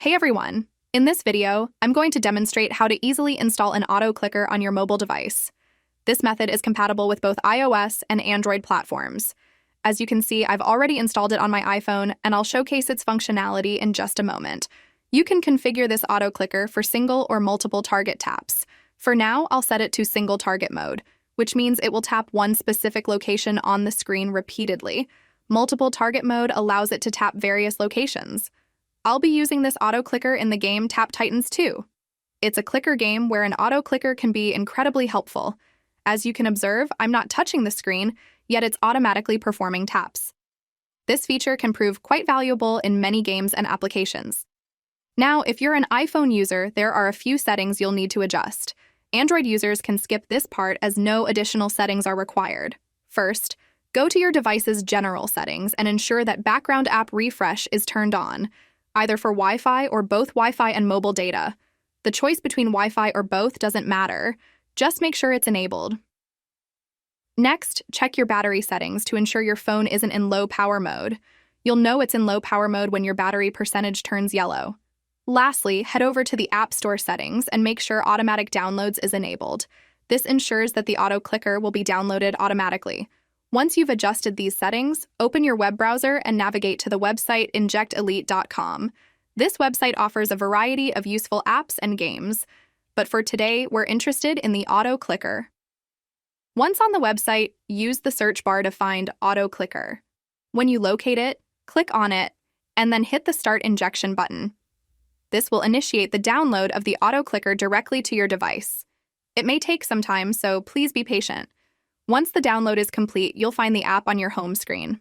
Hey everyone! In this video, I'm going to demonstrate how to easily install an auto clicker on your mobile device. This method is compatible with both iOS and Android platforms. As you can see, I've already installed it on my iPhone, and I'll showcase its functionality in just a moment. You can configure this auto clicker for single or multiple target taps. For now, I'll set it to single target mode, which means it will tap one specific location on the screen repeatedly. Multiple target mode allows it to tap various locations. I'll be using this auto clicker in the game Tap Titans 2. It's a clicker game where an auto clicker can be incredibly helpful. As you can observe, I'm not touching the screen, yet it's automatically performing taps. This feature can prove quite valuable in many games and applications. Now, if you're an iPhone user, there are a few settings you'll need to adjust. Android users can skip this part as no additional settings are required. First, go to your device's general settings and ensure that background app refresh is turned on, either for Wi-Fi or both Wi-Fi and mobile data. The choice between Wi-Fi or both doesn't matter. Just make sure it's enabled. Next, check your battery settings to ensure your phone isn't in low power mode. You'll know it's in low power mode when your battery percentage turns yellow. Lastly, head over to the App Store settings and make sure automatic downloads is enabled. This ensures that the auto clicker will be downloaded automatically. Once you've adjusted these settings, open your web browser and navigate to the website injectelite.com. This website offers a variety of useful apps and games, but for today, we're interested in the auto clicker. Once on the website, use the search bar to find auto clicker. When you locate it, click on it, and then hit the Start Injection button. This will initiate the download of the auto clicker directly to your device. It may take some time, so please be patient. Once the download is complete, you'll find the app on your home screen.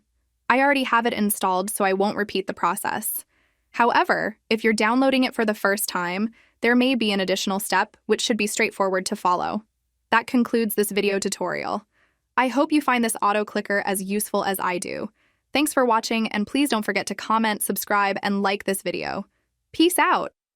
I already have it installed, so I won't repeat the process. However, if you're downloading it for the first time, there may be an additional step, which should be straightforward to follow. That concludes this video tutorial. I hope you find this auto clicker as useful as I do. Thanks for watching, and please don't forget to comment, subscribe, and like this video. Peace out!